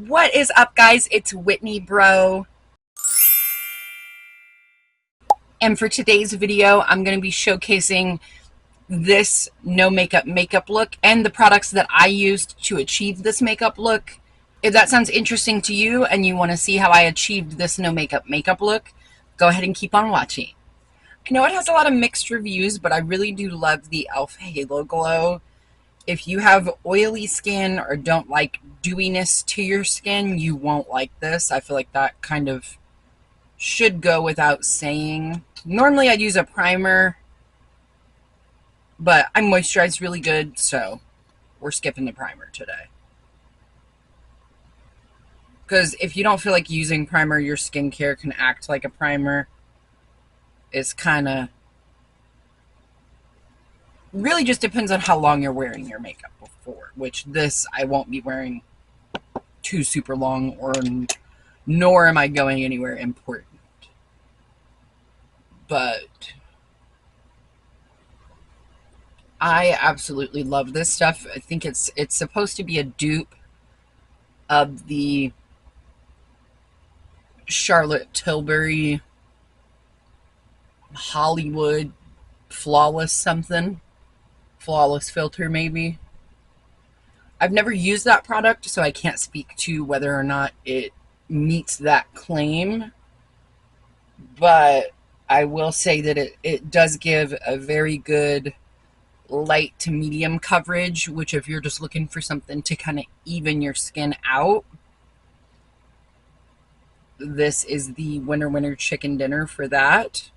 What is up, guys? It's Whitney, bro. And for today's video, I'm going to be showcasing this no makeup look and the products that I used to achieve this makeup look. If that sounds interesting to you and you want to see how I achieved this no makeup look, go ahead and keep on watching. I know it has a lot of mixed reviews, but I really do love the e.l.f. Halo Glow. If you have oily skin or don't like dewiness to your skin, you won't like this. I feel like that kind of should go without saying. Normally I'd use a primer, but I moisturize really good, so we're skipping the primer today. Because if you don't feel like using primer, your skincare can act like a primer. It's kind of really just depends on how long you're wearing your makeup before, which this I won't be wearing too super long, nor am I going anywhere important. But I absolutely love this stuff. I think it's supposed to be a dupe of the Charlotte Tilbury Hollywood Flawless filter, maybe. I've never used that product, so I can't speak to whether or not it meets that claim, but I will say that it does give a very good light to medium coverage, which if you're just looking for something to kind of even your skin out, this is the winner chicken dinner for that.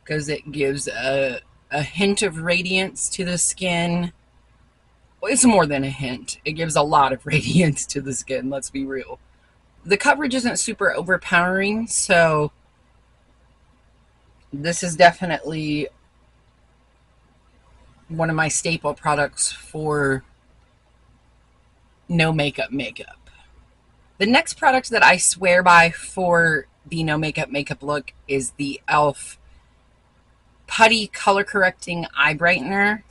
Because it gives a hint of radiance to the skin. Well, it's more than a hint. It gives a lot of radiance to the skin, let's be real. The coverage isn't super overpowering, so this is definitely one of my staple products for no makeup. The next product that I swear by for the no makeup look is the e.l.f. Putty color correcting eye brightener,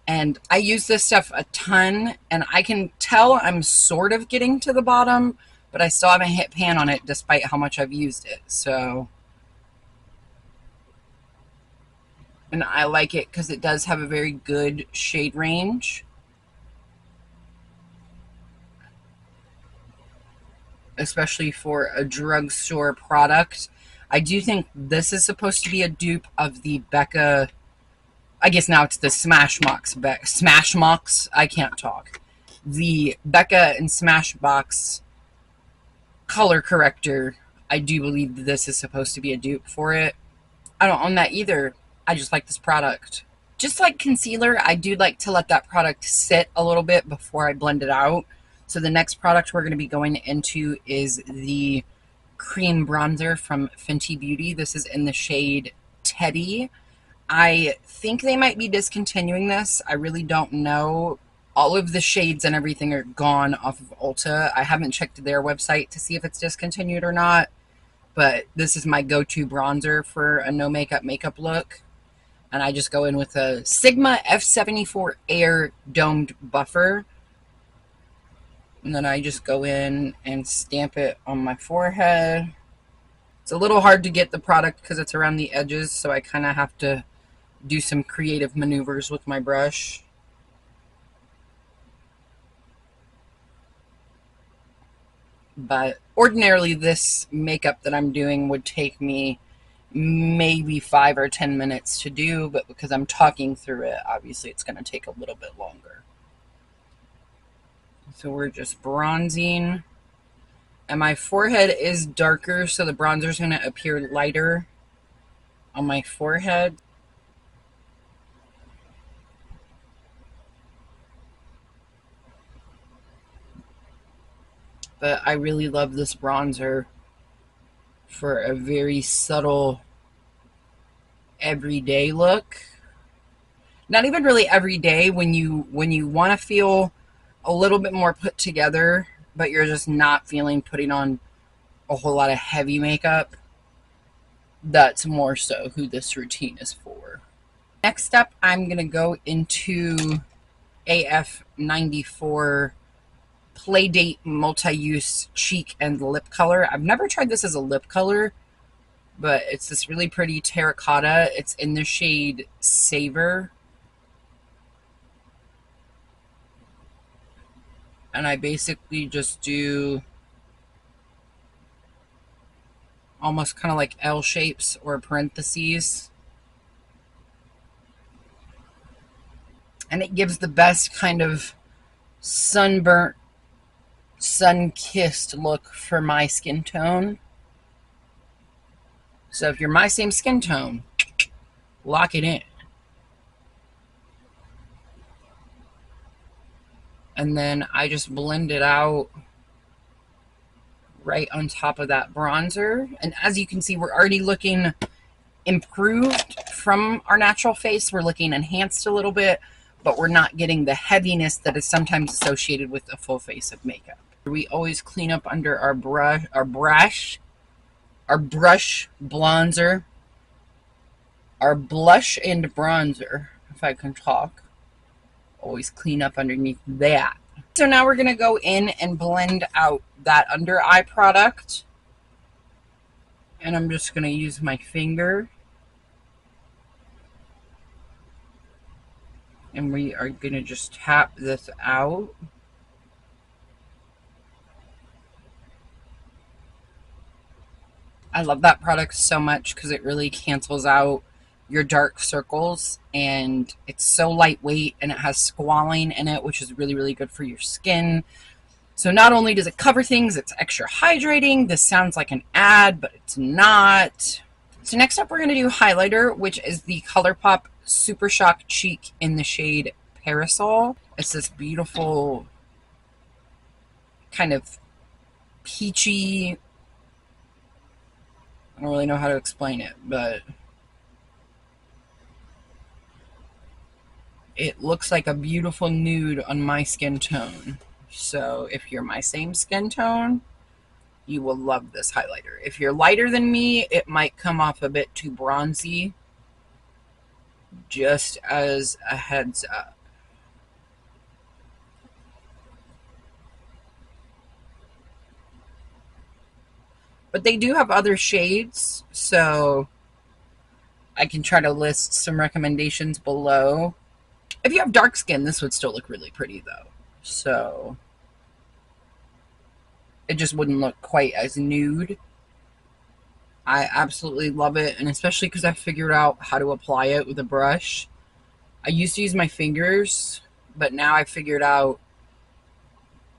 and I use this stuff a ton, and I can tell I'm sort of getting to the bottom, but I still haven't hit pan on it despite how much I've used it. So, and I like it because it does have a very good shade range, especially for a drugstore product. I do think this is supposed to be a dupe of the Becca, I guess now it's the Smashbox, I can't talk. The Becca and Smashbox color corrector, I do believe that this is supposed to be a dupe for it. I don't own that either. I just like this product. Just like concealer, I do like to let that product sit a little bit before I blend it out. So the next product we're going to be going into is the cream bronzer from Fenty Beauty. This is in the shade Teddy. I think they might be discontinuing this. I really don't know. All of the shades and everything are gone off of Ulta. I haven't checked their website to see if it's discontinued or not, but this is my go-to bronzer for a no makeup look. And I just go in with a Sigma F74 Air Domed Buffer. And then I just go in and stamp it on my forehead. It's a little hard to get the product because it's around the edges, so I kind of have to do some creative maneuvers with my brush. But ordinarily this makeup that I'm doing would take me maybe 5 or 10 minutes to do, but because I'm talking through it, obviously it's going to take a little bit longer. So we're just bronzing, and my forehead is darker, so the bronzer is going to appear lighter on my forehead. But I really love this bronzer for a very subtle everyday look. Not even really everyday, when you want to feel a little bit more put together, but you're just not feeling putting on a whole lot of heavy makeup. That's more so who this routine is for. Next up, I'm going to go into AF 94 Playdate multi-use cheek and lip color. I've never tried this as a lip color, but it's this really pretty terracotta. It's in the shade Savor. And I basically just do almost kind of like L shapes or parentheses. And it gives the best kind of sunburnt, sun-kissed look for my skin tone. So if you're my same skin tone, lock it in. And then I just blend it out right on top of that bronzer. And as you can see, we're already looking improved from our natural face. We're looking enhanced a little bit, but we're not getting the heaviness that is sometimes associated with a full face of makeup. We always clean up under our brush bronzer, our blush and bronzer, if I can talk. Always clean up underneath that. So now we're going to go in and blend out that under eye product. And I'm just going to use my finger. And we are going to just tap this out. I love that product so much because it really cancels out your dark circles, and it's so lightweight, and it has squalane in it, which is really, really good for your skin. So not only does it cover things, it's extra hydrating. This sounds like an ad, but it's not. So next up, we're going to do highlighter, which is the ColourPop Super Shock Cheek in the shade Parasol. It's this beautiful kind of peachy, I don't really know how to explain it, but it looks like a beautiful nude on my skin tone. So if you're my same skin tone, you will love this highlighter. If you're lighter than me, it might come off a bit too bronzy. Just as a heads up. But they do have other shades, so I can try to list some recommendations below. If you have dark skin, this would still look really pretty though. So it just wouldn't look quite as nude. I absolutely love it, and especially because I figured out how to apply it with a brush. I used to use my fingers, but now I figured out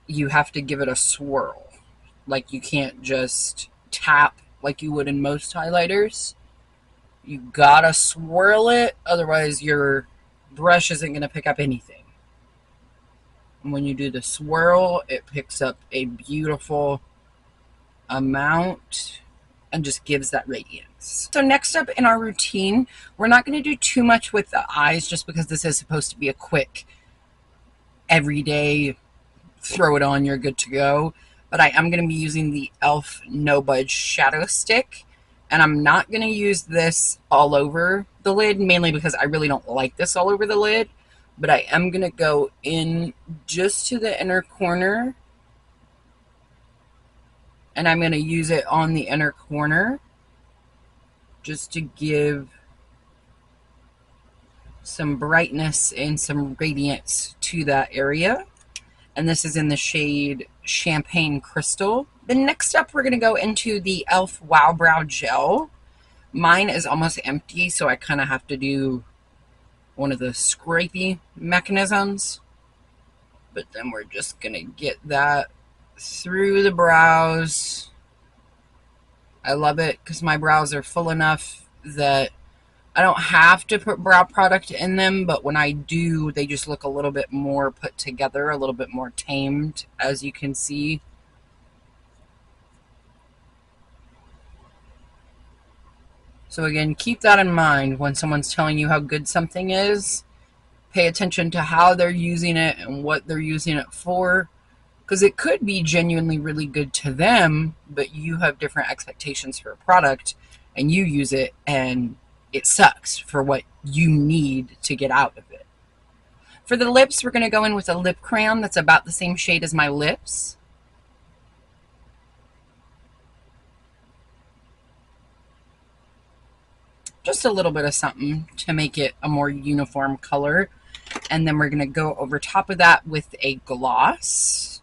you have to give it a swirl. Like, you can't just tap like you would in most highlighters. You gotta swirl it, otherwise your brush isn't going to pick up anything. And when you do the swirl, it picks up a beautiful amount and just gives that radiance. So next up in our routine, we're not going to do too much with the eyes just because this is supposed to be a quick, everyday, throw it on, you're good to go. But I am going to be using the e.l.f. No Budge Shadow Stick. And I'm not going to use this all over the lid, mainly because I really don't like this all over the lid. But I am going to go in just to the inner corner. And I'm going to use it on the inner corner just to give some brightness and some radiance to that area. And this is in the shade Champagne Crystal. Then next up, we're going to go into the e.l.f. Wow Brow Gel. Mine is almost empty, so I kind of have to do one of the scrapey mechanisms. But then we're just going to get that through the brows. I love it because my brows are full enough that I don't have to put brow product in them, but when I do, they just look a little bit more put together, a little bit more tamed, as you can see. So again, keep that in mind when someone's telling you how good something is. Pay attention to how they're using it and what they're using it for, because it could be genuinely really good to them, but you have different expectations for a product, and you use it and it sucks for what you need to get out of it. For the lips, we're going to go in with a lip crayon that's about the same shade as my lips. Just a little bit of something to make it a more uniform color. And then we're going to go over top of that with a gloss.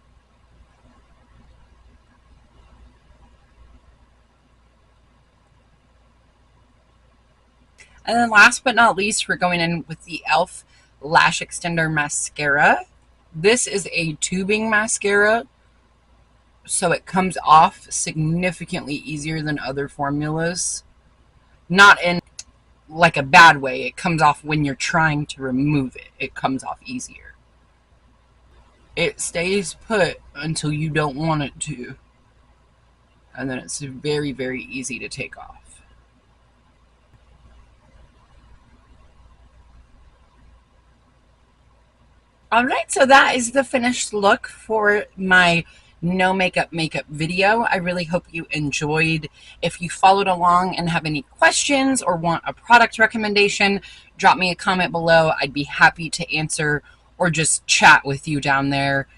And then last but not least, we're going in with the e.l.f. Lash Extender Mascara. This is a tubing mascara, so it comes off significantly easier than other formulas. Not in like a bad way. It comes off when you're trying to remove it. It comes off easier. It stays put until you don't want it to. And then it's very, very easy to take off. Alright, so that is the finished look for my no makeup video. I really hope you enjoyed. If you followed along and have any questions or want a product recommendation, drop me a comment below. I'd be happy to answer or just chat with you down there.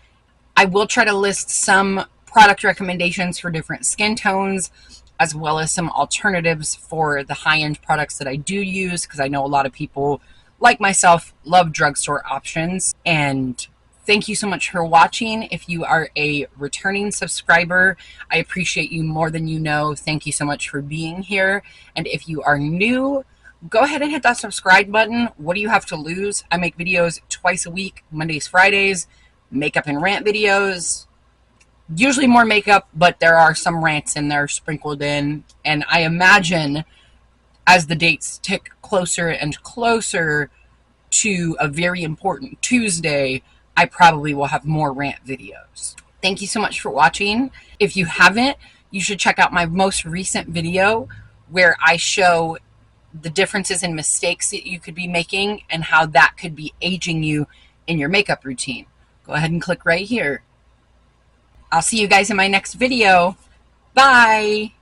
I will try to list some product recommendations for different skin tones, as well as some alternatives for the high-end products that I do use, because I know a lot of people like myself, love drugstore options. And thank you so much for watching. If you are a returning subscriber, I appreciate you more than you know. Thank you so much for being here. And if you are new, go ahead and hit that subscribe button. What do you have to lose? I make videos twice a week, Mondays, Fridays, makeup and rant videos. Usually more makeup, but there are some rants in there sprinkled in. And I imagine as the dates tick closer and closer to a very important Tuesday, I probably will have more rant videos. Thank you so much for watching. If you haven't, you should check out my most recent video where I show the differences in mistakes that you could be making and how that could be aging you in your makeup routine. Go ahead and click right here. I'll see you guys in my next video. Bye!